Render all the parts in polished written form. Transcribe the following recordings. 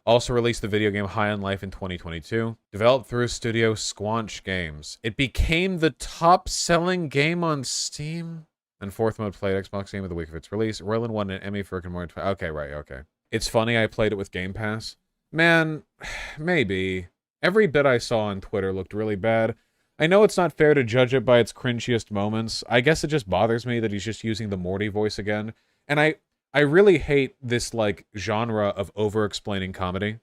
Also released the video game High on Life in 2022. Developed through studio Squanch Games. It became the top-selling game on Steam. And fourth mode played Xbox Game of the Week of its release. Roiland won an Emmy for Rick and Morty. Okay, right, okay. It's funny I played it with Game Pass. Man, maybe. Every bit I saw on Twitter looked really bad. I know it's not fair to judge it by its cringiest moments. I guess it just bothers me that he's just using the Morty voice again. And I really hate this, like, genre of over-explaining comedy.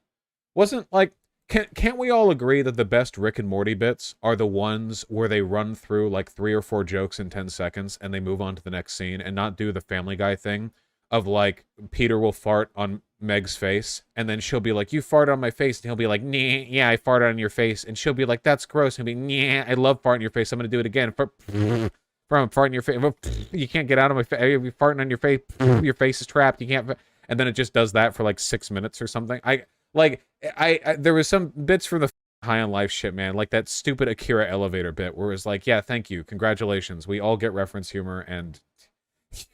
Wasn't, like... Can't we all agree that the best Rick and Morty bits are the ones where they run through, like, 3 or 4 jokes in 10 seconds and they move on to the next scene and not do the Family Guy thing of, like, Peter will fart on Meg's face and then she'll be like, you farted on my face, and he'll be like, nah, yeah, I farted on your face, and she'll be like, that's gross, and he'll be, nah, I love farting on your face, I'm gonna do it again. From farting on your face, you can't get out of my face, you're farting on your face, your face is trapped, you can't, and then it just does that for like 6 minutes or something. There was some bits from the High on Life shit, man, like that stupid Akira elevator bit where it was like, yeah, thank you, congratulations, we all get reference humor, and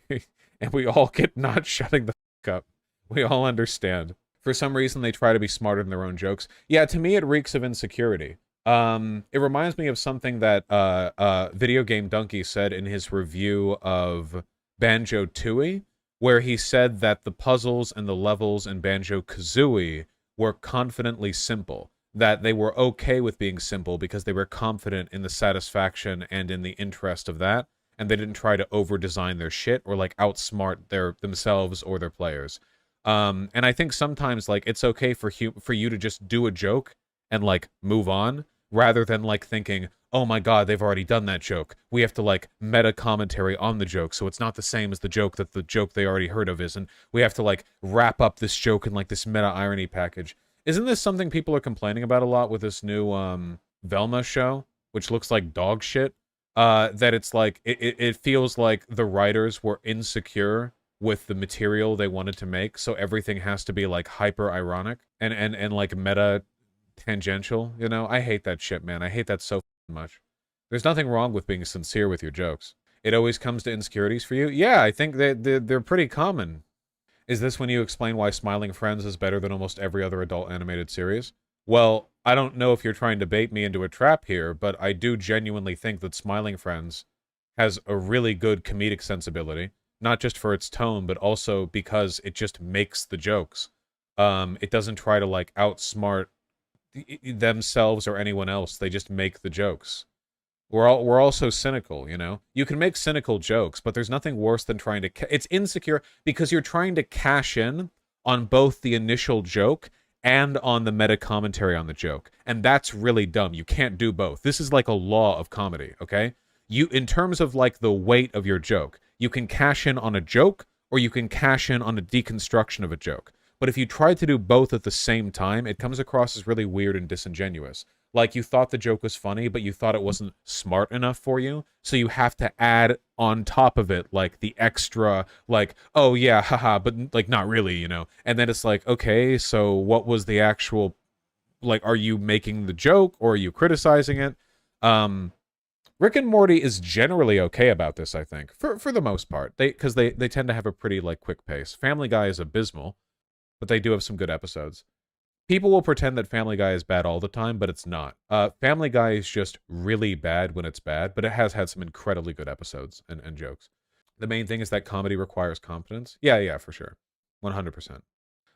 and we all get not shutting the fuck up. We all understand. For some reason, they try to be smarter than their own jokes. Yeah, to me, it reeks of insecurity. It reminds me of something that Video Game Donkey said in his review of Banjo-Tooie, where he said that the puzzles and the levels in Banjo-Kazooie were confidently simple. That they were okay with being simple because they were confident in the satisfaction and in the interest of that, and they didn't try to over-design their shit or, like, outsmart themselves or their players. And I think sometimes, like, it's okay for you to just do a joke and, like, move on, rather than, like, thinking, oh my god, they've already done that joke. We have to, like, meta commentary on the joke, so it's not the same as the joke that the joke they already heard of is, and we have to, like, wrap up this joke in, like, this meta irony package. Isn't this something people are complaining about a lot with this new, Velma show, which looks like dog shit? That it's like, it feels like the writers were insecure with the material they wanted to make, so everything has to be, like, hyper-ironic and like, meta-tangential, you know? I hate that shit, man. I hate that so much. There's nothing wrong with being sincere with your jokes. It always comes to insecurities for you? Yeah, I think they're pretty common. Is this when you explain why Smiling Friends is better than almost every other adult animated series? Well, I don't know if you're trying to bait me into a trap here, but I do genuinely think that Smiling Friends has a really good comedic sensibility. Not just for its tone, but also because it just makes the jokes. It doesn't try to, like, outsmart themselves or anyone else. They just make the jokes. We're also cynical, you know? You can make cynical jokes, but there's nothing worse than trying to... It's insecure because you're trying to cash in on both the initial joke and on the meta commentary on the joke. And that's really dumb. You can't do both. This is like a law of comedy, okay? In terms of, like, the weight of your joke, you can cash in on a joke, or you can cash in on a deconstruction of a joke. But if you try to do both at the same time, it comes across as really weird and disingenuous. Like, you thought the joke was funny, but you thought it wasn't smart enough for you, so you have to add on top of it, like, the extra, like, oh yeah, haha, but, like, not really, you know? And then it's like, okay, so what was the actual, like, are you making the joke, or are you criticizing it? Rick and Morty is generally okay about this, I think, for the most part. Because they tend to have a pretty, like, quick pace. Family Guy is abysmal, but they do have some good episodes. People will pretend that Family Guy is bad all the time, but it's not. Family Guy is just really bad when it's bad, but it has had some incredibly good episodes and jokes. The main thing is that comedy requires confidence. Yeah, for sure. 100%.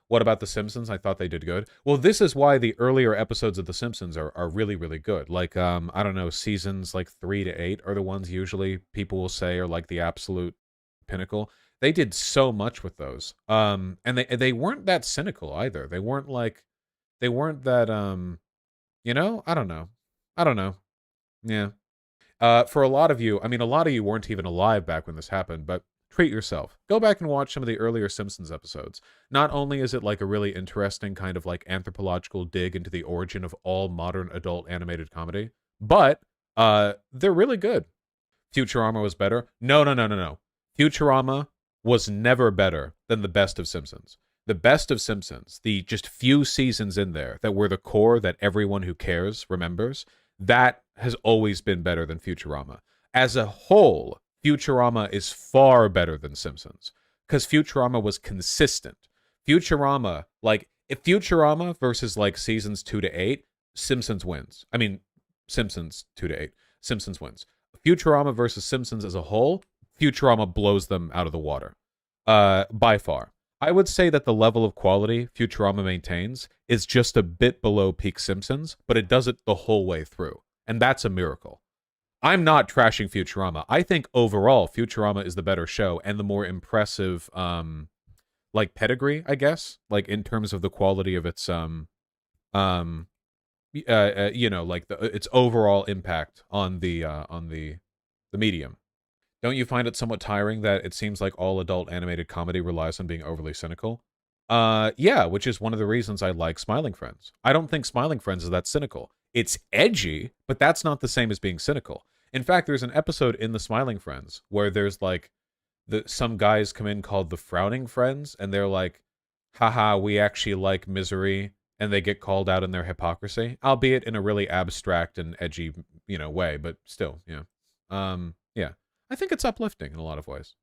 What about The Simpsons? I thought they did good. Well, this is why the earlier episodes of The Simpsons are really, really good. Like, I don't know, seasons like 3 to 8 are the ones usually people will say are like the absolute pinnacle. They did so much with those. And they weren't that cynical either. They weren't that, you know? I don't know. Yeah. For a lot of you, I mean, a lot of you weren't even alive back when this happened, but treat yourself. Go back and watch some of the earlier Simpsons episodes. Not only is it like a really interesting kind of like anthropological dig into the origin of all modern adult animated comedy, but they're really good. Futurama was better. No. Futurama was never better than the best of Simpsons. The best of Simpsons, the just few seasons in there that were the core that everyone who cares remembers, that has always been better than Futurama. As a whole, Futurama is far better than Simpsons, because Futurama was consistent. Futurama, like, If Futurama versus like seasons 2 to 8, Simpsons wins. I mean, Simpsons 2 to 8. Simpsons wins. Futurama versus Simpsons as a whole, Futurama blows them out of the water. By far. I would say that the level of quality Futurama maintains is just a bit below peak Simpsons, but it does it the whole way through. And that's a miracle. I'm not trashing Futurama. I think overall Futurama is the better show and the more impressive like pedigree, I guess, like in terms of the quality of its you know, like its overall impact on the medium. Don't you find it somewhat tiring that it seems like all adult animated comedy relies on being overly cynical? Yeah, which is one of the reasons I like Smiling Friends. I don't think Smiling Friends is that cynical. It's edgy, but that's not the same as being cynical. In fact, there's an episode in the Smiling Friends where there's like some guys come in called the Frowning Friends, and they're like, haha, we actually like misery, and they get called out in their hypocrisy, albeit in a really abstract and edgy, you know, way, but still, yeah. Yeah. I think it's uplifting in a lot of ways.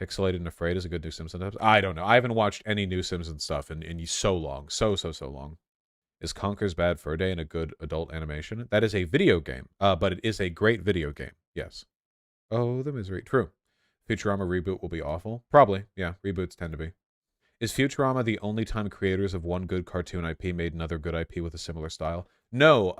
Pixelated and Afraid is a good new Simpsons episode. I don't know. I haven't watched any new Simpsons stuff in so long. So long. Is Conker's Bad Fur Day in a good adult animation? That is a video game, but it is a great video game. Yes. Oh, the misery. True. Futurama reboot will be awful. Probably. Yeah, reboots tend to be. Is Futurama the only time creators of one good cartoon IP made another good IP with a similar style? No.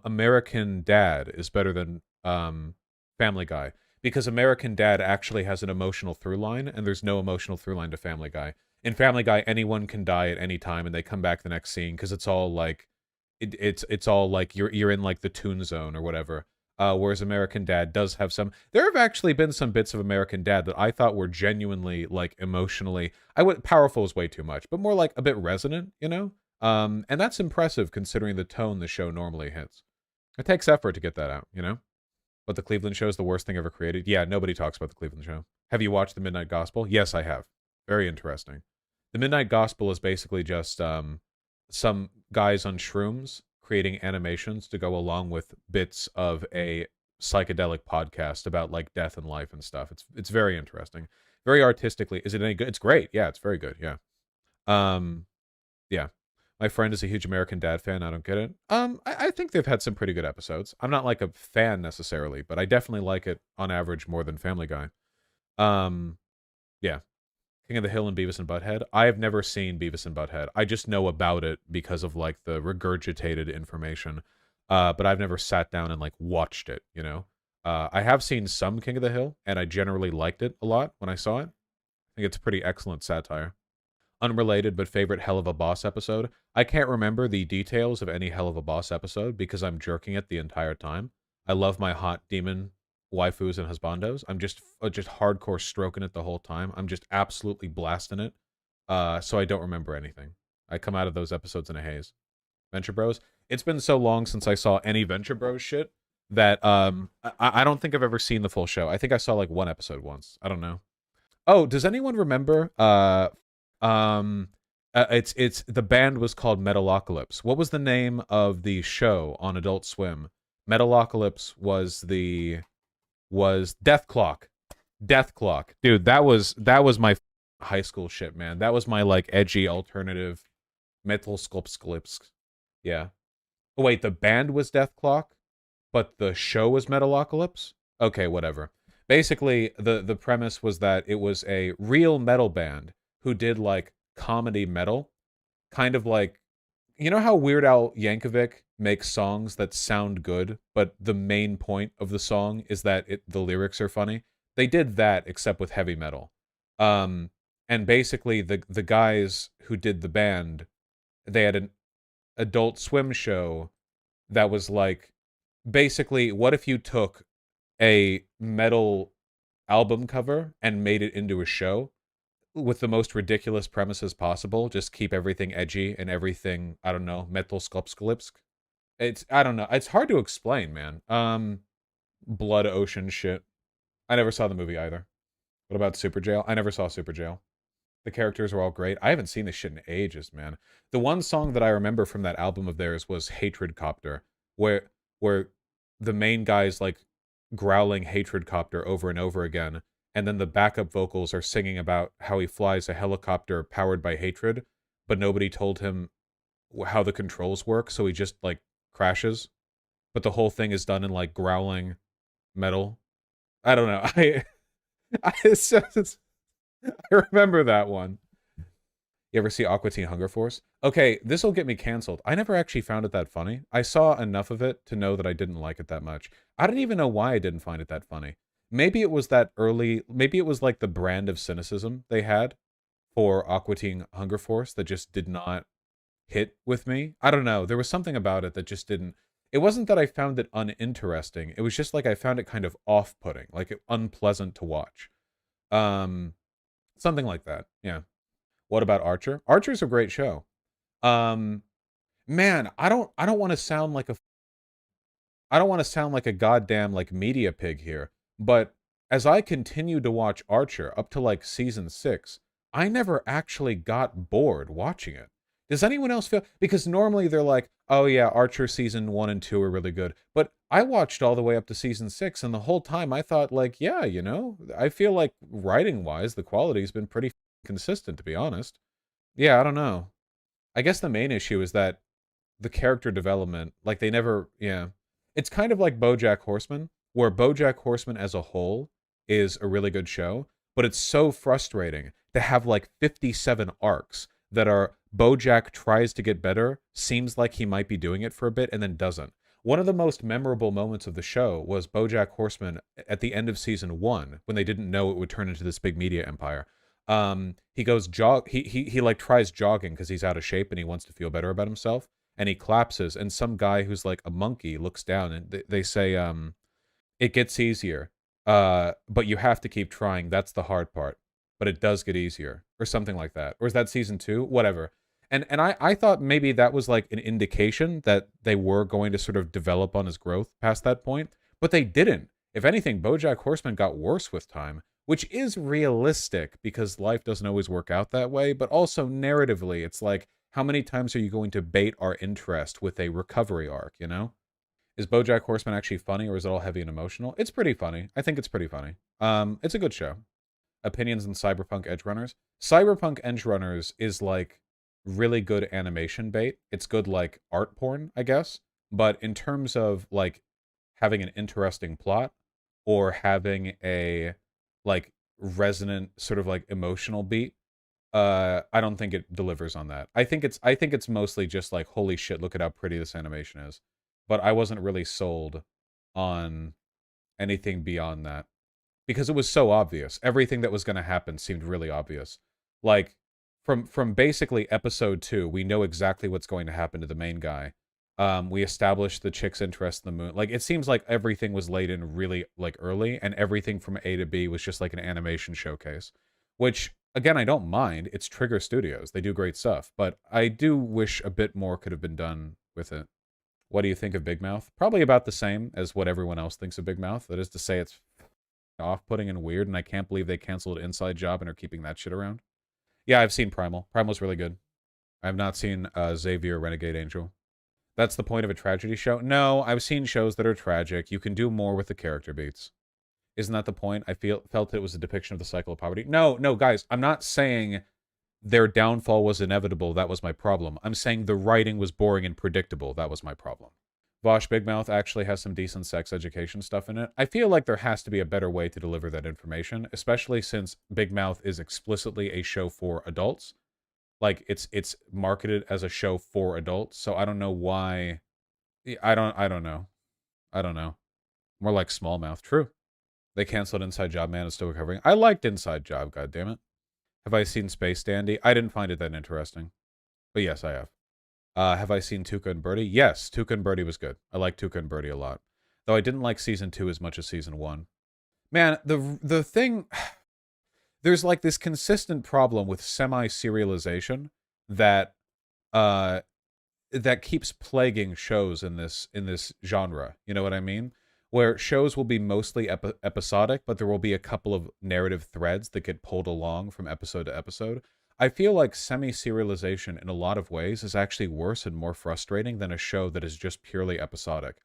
American Dad is better than Family Guy. Because American Dad actually has an emotional through line, and there's no emotional through line to Family Guy. In Family Guy, anyone can die at any time, and they come back the next scene because it's all like, it's all like you're in like the Toon Zone or whatever. Whereas American Dad does have some. There have actually been some bits of American Dad that I thought were genuinely like emotionally. Powerful is way too much, but more like a bit resonant, you know. And that's impressive considering the tone the show normally hits. It takes effort to get that out, you know. But the Cleveland Show is the worst thing ever created. Yeah, nobody talks about the Cleveland Show. Have you watched the Midnight Gospel? Yes, I have. Very interesting. The Midnight Gospel is basically just some guys on shrooms creating animations to go along with bits of a psychedelic podcast about like death and life and stuff. It's very interesting. Very artistically. Is it any good? It's great. Yeah, it's very good. Yeah. Yeah. My friend is a huge American Dad fan. I don't get it. I think they've had some pretty good episodes. I'm not like a fan necessarily, but I definitely like it on average more than Family Guy. Yeah. King of the Hill and Beavis and Butthead. I have never seen Beavis and Butthead. I just know about it because of like the regurgitated information. But I've never sat down and like watched it, you know? I have seen some King of the Hill, and I generally liked it a lot when I saw it. I think it's a pretty excellent satire. Unrelated but favorite Hell of a Boss episode. I can't remember the details of any Hell of a Boss episode because I'm jerking it the entire time. I love my hot demon waifus and husbandos. I'm just hardcore stroking it the whole time. I'm just absolutely blasting it. So I don't remember anything. I come out of those episodes in a haze. Venture Bros. It's been so long since I saw any Venture Bros shit that I don't think I've ever seen the full show. I think I saw like one episode once. I don't know. Oh, does anyone remember it's the band was called Metalocalypse. What was the name of the show on Adult Swim? Metalocalypse was Death Clock. Death Clock. Dude, that was my high school shit, man. That was my like edgy alternative metal sculpts. Yeah. Oh wait, the band was Death Clock, but the show was Metalocalypse? Okay, whatever. Basically, the premise was that it was a real metal band who did like comedy metal, kind of like, you know how Weird Al Yankovic makes songs that sound good, but the main point of the song is that the lyrics are funny? They did that except with heavy metal. And basically the guys who did the band, they had an Adult Swim show that was like, basically, what if you took a metal album cover and made it into a show with the most ridiculous premises possible? Just keep everything edgy and everything, I don't know, metal sculpscalypsk. I don't know. It's hard to explain, man. Blood Ocean shit. I never saw the movie either. What about Super Jail? I never saw Super Jail. The characters are all great. I haven't seen this shit in ages, man. The one song that I remember from that album of theirs was Hatred Copter, where the main guy's like growling Hatred Copter over and over again, and then the backup vocals are singing about how he flies a helicopter powered by hatred, but nobody told him how the controls work, so he just like crashes. But the whole thing is done in like growling metal. I don't know. I remember that one. You ever see Aqua Teen Hunger Force? Okay, this will get me canceled. I never actually found it that funny. I saw enough of it to know that I didn't like it that much. I don't even know why I didn't find it that funny. Maybe it was that early, maybe it was like the brand of cynicism they had for Aqua Teen Hunger Force that just did not hit with me. I don't know. There was something about it that just didn't. It wasn't that I found it uninteresting. It was just like I found it kind of off-putting, like unpleasant to watch. Um, Something like that. Yeah. What about Archer? Archer's a great show. Um, Man, I don't want to sound like a I don't want to sound like a goddamn like media pig here, but as I continued to watch Archer up to like season 6, I never actually got bored watching it. Does anyone else feel, because normally they're like, "Oh yeah, Archer season 1 and 2 are really good." But I watched all the way up to season 6 and the whole time I thought like, "Yeah, you know, I feel like writing-wise the quality's been pretty consistent to be honest." Yeah, I don't know. I guess the main issue is that the character development, like they never, yeah. It's kind of like BoJack Horseman, where BoJack Horseman as a whole is a really good show, but it's so frustrating to have like 57 arcs that are BoJack tries to get better, seems like he might be doing it for a bit, and then doesn't. One of the most memorable moments of the show was BoJack Horseman at the end of season 1, when they didn't know it would turn into this big media empire. He goes he like tries jogging because he's out of shape and he wants to feel better about himself, and he collapses, and some guy who's like a monkey looks down, and they say, it gets easier, but you have to keep trying. That's the hard part, but it does get easier, or something like that. Or is that season 2? Whatever. And I thought maybe that was like an indication that they were going to sort of develop on his growth past that point, but they didn't. If anything, BoJack Horseman got worse with time, which is realistic because life doesn't always work out that way, but also narratively, it's like, how many times are you going to bait our interest with a recovery arc, you know? Is BoJack Horseman actually funny, or is it all heavy and emotional? It's pretty funny. I think it's pretty funny. It's a good show. Opinions on Cyberpunk Edgerunners? Cyberpunk Edgerunners is like really good animation bait. It's good like art porn, I guess. But in terms of like having an interesting plot or having a like resonant sort of like emotional beat, I don't think it delivers on that. I think it's mostly just like, holy shit, look at how pretty this animation is. But I wasn't really sold on anything beyond that because it was so obvious. Everything that was going to happen seemed really obvious. Like from basically episode 2, we know exactly what's going to happen to the main guy. We established the chick's interest in the moon. Like, it seems like everything was laid in really like early, and everything from A to B was just like an animation showcase, which again, I don't mind. It's Trigger Studios. They do great stuff, but I do wish a bit more could have been done with it. What do you think of Big Mouth? Probably about the same as what everyone else thinks of Big Mouth. That is to say, it's off-putting and weird, and I can't believe they canceled Inside Job and are keeping that shit around. Yeah, I've seen Primal. Primal's really good. I have not seen Xavier Renegade Angel. That's the point of a tragedy show? No, I've seen shows that are tragic. You can do more with the character beats. Isn't that the point? Felt it was a depiction of the cycle of poverty. No, guys, I'm not saying their downfall was inevitable. That was my problem. I'm saying the writing was boring and predictable. That was my problem. Vaush Big Mouth actually has some decent sex education stuff in it. I feel like there has to be a better way to deliver that information, especially since Big Mouth is explicitly a show for adults. Like, it's marketed as a show for adults, so I don't know why. I don't know. I don't know. More like Small Mouth. True. They canceled Inside Job, man. It's still recovering. I liked Inside Job, goddammit. Have I seen Space Dandy? I didn't find it that interesting. But yes, I have. Have I seen Tuca and Birdie? Yes, Tuca and Birdie was good. I like Tuca and Birdie a lot. Though I didn't like season 2 as much as season 1. Man, the thing... There's like this consistent problem with semi-serialization that that keeps plaguing shows in this genre. You know what I mean? Where shows will be mostly episodic, but there will be a couple of narrative threads that get pulled along from episode to episode. I feel like semi-serialization in a lot of ways is actually worse and more frustrating than a show that is just purely episodic.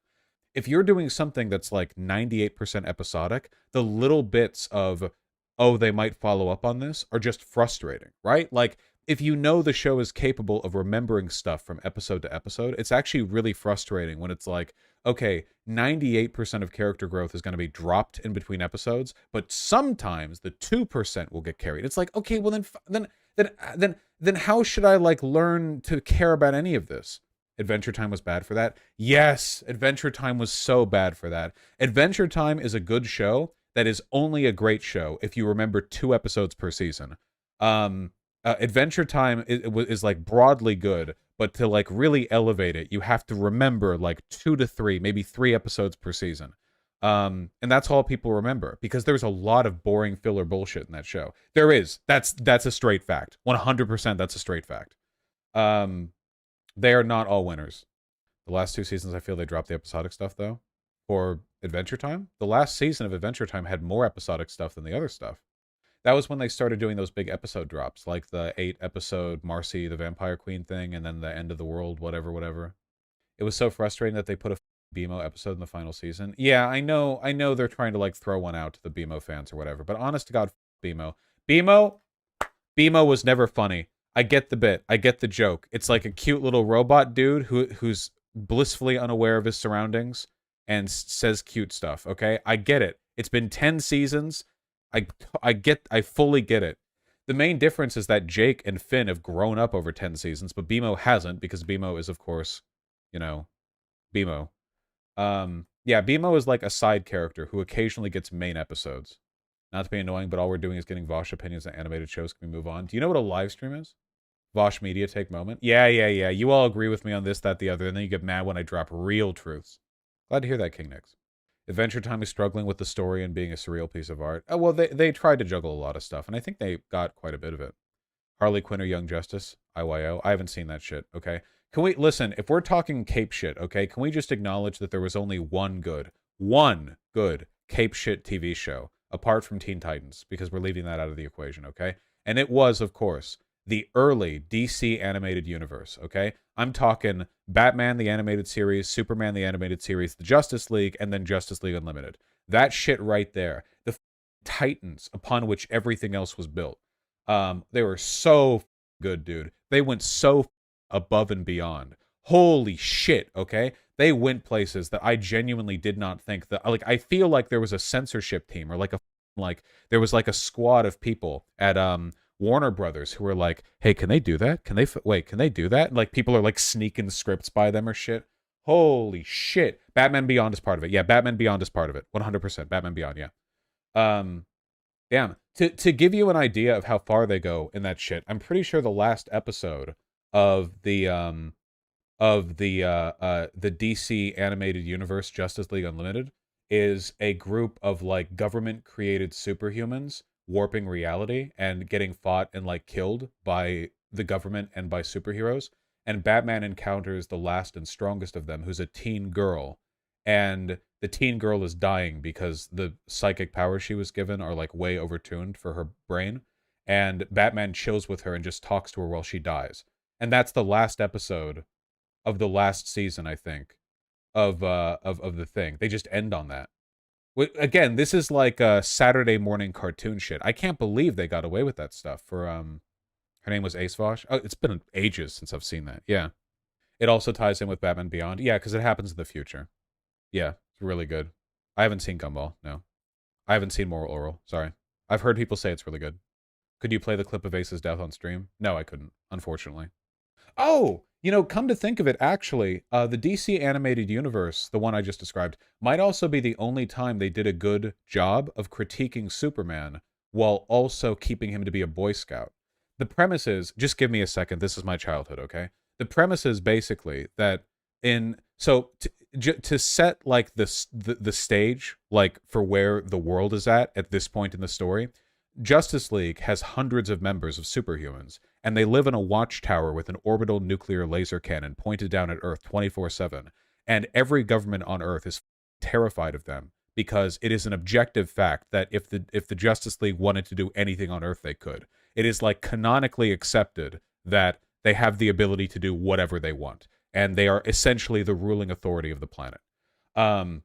If you're doing something that's like 98% episodic, the little bits of, oh, they might follow up on this are just frustrating, right? Like, if you know the show is capable of remembering stuff from episode to episode, it's actually really frustrating when it's like, okay, 98% of character growth is going to be dropped in between episodes, but sometimes the 2% will get carried. It's like, okay, well then how should I like learn to care about any of this? Adventure Time was bad for that. Yes, Adventure Time was so bad for that. Adventure Time is a good show that is only a great show if you remember 2 episodes per season. Adventure Time is like broadly good, but to like really elevate it, you have to remember like 2 to 3, maybe 3 episodes per season. And that's all people remember, because there's a lot of boring filler bullshit in that show. There is. That's a straight fact. 100% that's a straight fact. They are not all winners. The last 2 seasons, I feel they dropped the episodic stuff, though. For Adventure Time, the last season of Adventure Time had more episodic stuff than the other stuff. That was when they started doing those big episode drops, like the 8-episode Marcy the Vampire Queen thing, and then the End of the World, whatever. It was so frustrating that they put a BMO episode in the final season. Yeah, I know they're trying to like throw one out to the BMO fans or whatever, but honest to God, BMO. BMO was never funny. I get the bit. I get the joke. It's like a cute little robot dude who's blissfully unaware of his surroundings and says cute stuff, okay? I get it. It's been 10 seasons. I fully get it. The main difference is that Jake and Finn have grown up over 10 seasons, but BMO hasn't, because BMO is, of course, you know, BMO. Yeah, BMO is like a side character who occasionally gets main episodes. Not to be annoying, but all we're doing is getting Vaush opinions on animated shows. Can we move on? Do you know what a live stream is? Vaush Media Take Moment? Yeah. You all agree with me on this, that, the other, and then you get mad when I drop real truths. Glad to hear that, King Nix. Adventure Time is struggling with the story and being a surreal piece of art. Oh, well, they tried to juggle a lot of stuff, and I think they got quite a bit of it. Harley Quinn or Young Justice? IYO? I haven't seen that shit, okay? Can we, listen, if we're talking cape shit, okay, can we just acknowledge that there was only one good cape shit TV show, apart from Teen Titans, because we're leaving that out of the equation, okay? And it was, of course, the early DC animated universe, okay? I'm talking Batman, the animated series, Superman, the animated series, the Justice League, and then Justice League Unlimited. That shit right there. The titans upon which everything else was built. They were so good, dude. They went so above and beyond. Holy shit, okay? They went places that I genuinely did not think that, like, I feel like there was a censorship team, or there was like a squad of people at, Warner Brothers who were like, hey, can they do that? Can they do that? And like people are like sneaking scripts by them or shit. Holy shit. Batman Beyond is part of it. Yeah, Batman Beyond is part of it. 100%. Batman Beyond, yeah. Damn. To give you an idea of how far they go in that shit, I'm pretty sure the last episode of the DC animated universe, Justice League Unlimited, is a group of like government created superhumans warping reality and getting fought and like killed by the government and by superheroes. And Batman encounters the last and strongest of them, who's a teen girl. And the teen girl is dying because the psychic powers she was given are like way overtuned for her brain. And Batman chills with her and just talks to her while she dies. And that's the last episode of the last season, I think, of the thing. They just end on that. Again, this is like a Saturday morning cartoon shit. I can't believe they got away with that stuff. For her name was Ace Vaush. Oh, it's been ages since I've seen that. Yeah, it also ties in with Batman Beyond. Yeah, because it happens in the future. Yeah, it's really good. I haven't seen Gumball. No, I haven't seen Moral Oral. Sorry, I've heard people say it's really good. Could you play the clip of Ace's death on stream? No, I couldn't, unfortunately. Oh, come to think of it, actually, the DC animated universe, the one I just described, might also be the only time they did a good job of critiquing Superman while also keeping him to be a Boy Scout. The premise is, just give me a second, this is my childhood, okay? The premise is basically that to set like the stage, like for where the world is at this point in the story, Justice League has hundreds of members of superhumans, and they live in a watchtower with an orbital nuclear laser cannon pointed down at Earth 24/7. And every government on Earth is terrified of them, because it is an objective fact that if the Justice League wanted to do anything on Earth, they could. It is like canonically accepted that they have the ability to do whatever they want, and they are essentially the ruling authority of the planet. And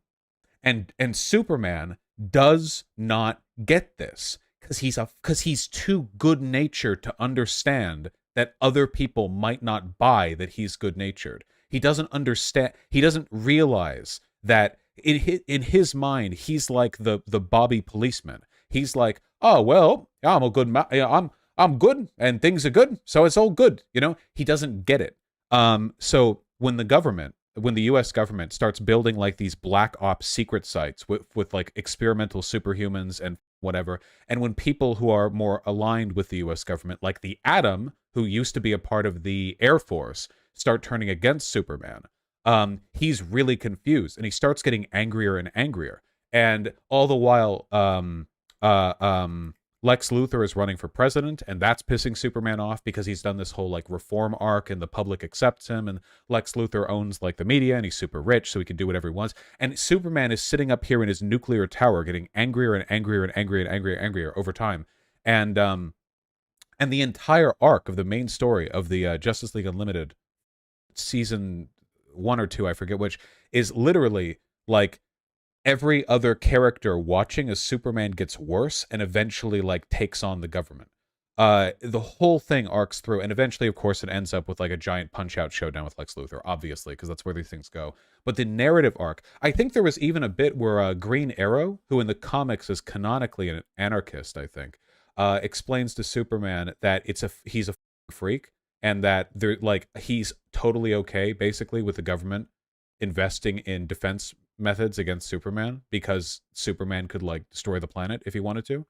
Superman does not get this, because he's too good-natured to understand that other people might not buy that he's good-natured. He doesn't understand, he doesn't realize that in his mind, he's like the Bobby policeman. He's like, oh, well, I'm a good, I'm good and things are good, so it's all good. You know, he doesn't get it. So when the US government starts building like these black ops secret sites with like experimental superhumans and whatever, and when people who are more aligned with the US government, like the Atom, who used to be a part of the Air Force, start turning against Superman, he's really confused and he starts getting angrier and angrier. And all the while, Lex Luthor is running for president, and that's pissing Superman off because he's done this whole like reform arc and the public accepts him, and Lex Luthor owns like the media and he's super rich, so he can do whatever he wants. And Superman is sitting up here in his nuclear tower getting angrier and angrier and angrier and angrier and angrier over time. And the entire arc of the main story of the Justice League Unlimited season 1 or 2, I forget which, is literally like every other character watching as Superman gets worse and eventually like takes on the government. The whole thing arcs through, and eventually, of course, it ends up with like a giant punch-out showdown with Lex Luthor, obviously, because that's where these things go. But the narrative arc, I think there was even a bit where Green Arrow, who in the comics is canonically an anarchist, I think, explains to Superman that he's a freak, and that they're like he's totally okay, basically, with the government investing in defense methods against Superman because Superman could like destroy the planet if he wanted to.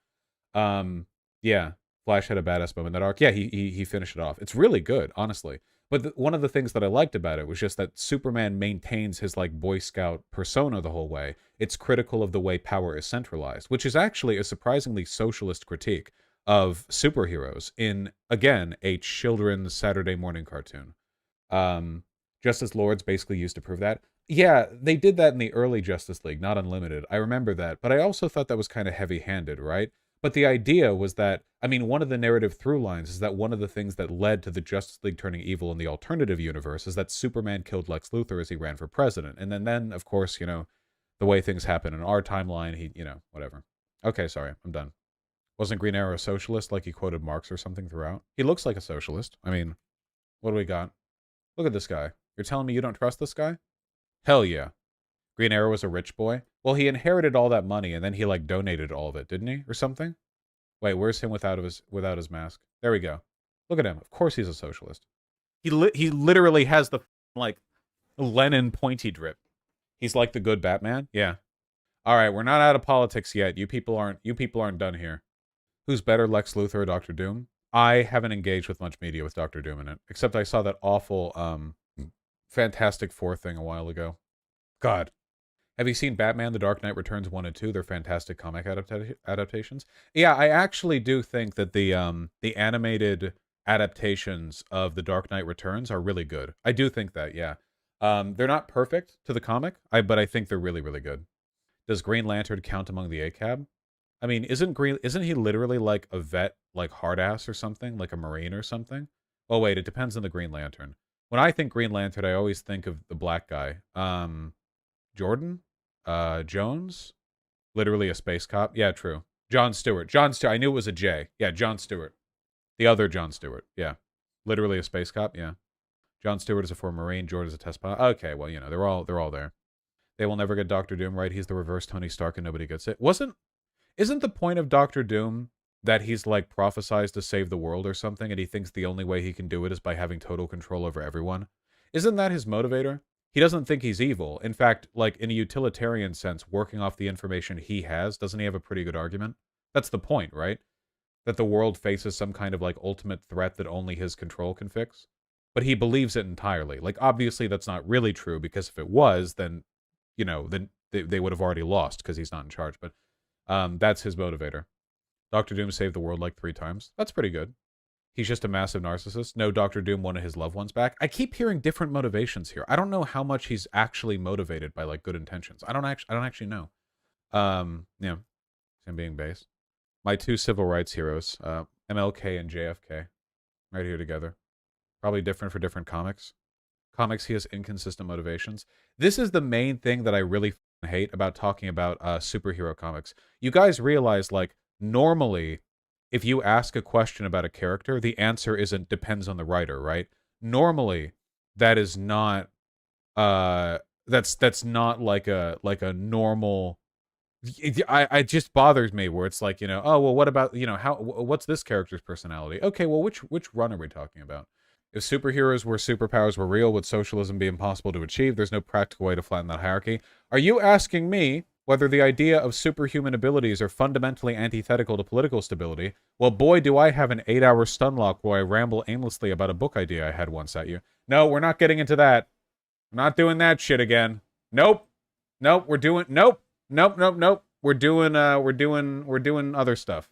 Yeah, Flash had a badass moment in that arc. Yeah, he finished it off. It's really good, honestly. But one of the things that I liked about it was just that Superman maintains his like Boy Scout persona the whole way. It's critical of the way power is centralized, which is actually a surprisingly socialist critique of superheroes in, again, a children's Saturday morning cartoon. Justice Lords basically used to prove that. Yeah, they did that in the early Justice League, not Unlimited. I remember that, but I also thought that was kind of heavy-handed, right? But the idea was that, I mean, one of the narrative through lines is that one of the things that led to the Justice League turning evil in the alternative universe is that Superman killed Lex Luthor as he ran for president. And then of course, you know, the way things happen in our timeline, he, you know, whatever. Okay, sorry, I'm done. Wasn't Green Arrow a socialist, like he quoted Marx or something throughout? He looks like a socialist. I mean, what do we got? Look at this guy. You're telling me you don't trust this guy? Hell yeah. Green Arrow was a rich boy? Well, he inherited all that money and then he like donated all of it, didn't he? Or something? Wait, where's him without his mask? There we go. Look at him. Of course he's a socialist. He literally has the like Lenin pointy drip. He's like the good Batman? Yeah. All right, we're not out of politics yet. You people aren't done here. Who's better, Lex Luthor or Doctor Doom? I haven't engaged with much media with Doctor Doom in it, except I saw that awful Fantastic Four thing a while ago. God. Have you seen Batman The Dark Knight Returns 1 and 2? They're fantastic comic adaptations. Yeah, I actually do think that the animated adaptations of The Dark Knight Returns are really good. I do think that, yeah. They're not perfect to the comic, but I think they're really, really good. Does Green Lantern count among the ACAB? I mean, isn't he literally like a vet, like hard ass or something, like a Marine or something? Oh wait, it depends on the Green Lantern. When I think Green Lantern, I always think of the black guy. Jordan? Jones? Literally a space cop? Yeah, true. John Stewart. I knew it was a J. Yeah, John Stewart. The other John Stewart. Yeah. Literally a space cop? Yeah. John Stewart is a former Marine. Jordan is a test pilot. Okay, well, you know, they're all there. They will never get Doctor Doom right. He's the reverse Tony Stark and nobody gets it. Isn't the point of Doctor Doom that he's like prophesized to save the world or something, and he thinks the only way he can do it is by having total control over everyone? Isn't that his motivator? He doesn't think he's evil. In fact, like in a utilitarian sense, working off the information he has, doesn't he have a pretty good argument? That's the point, right? That the world faces some kind of like ultimate threat that only his control can fix. But he believes it entirely. Like, obviously that's not really true, because if it was, then, you know, then they would have already lost because he's not in charge. But that's his motivator. Doctor Doom saved the world like 3 times. That's pretty good. He's just a massive narcissist. No, Doctor Doom wanted his loved ones back. I keep hearing different motivations here. I don't know how much he's actually motivated by like good intentions. I don't actually know. Yeah, him being base. My 2 civil rights heroes, MLK and JFK, right here together. Probably different for different comics. Comics, he has inconsistent motivations. This is the main thing that I really hate about talking about superhero comics. You guys realize, like, normally if you ask a question about a character, the answer isn't depends on the writer, right? Normally, that is not that's not like a normal. It just bothers me where it's like, oh well, what about, what's this character's personality? Okay, well, which run are we talking about? If superheroes were superpowers were real, would socialism be impossible to achieve? There's no practical way to flatten that hierarchy. Are you asking me whether the idea of superhuman abilities are fundamentally antithetical to political stability? Well, boy, do I have an 8-hour stun lock where I ramble aimlessly about a book idea I had once at you. No, we're not getting into that. I'm not doing that shit again. Nope. Nope, we're doing nope. Nope, nope, nope. We're doing other stuff.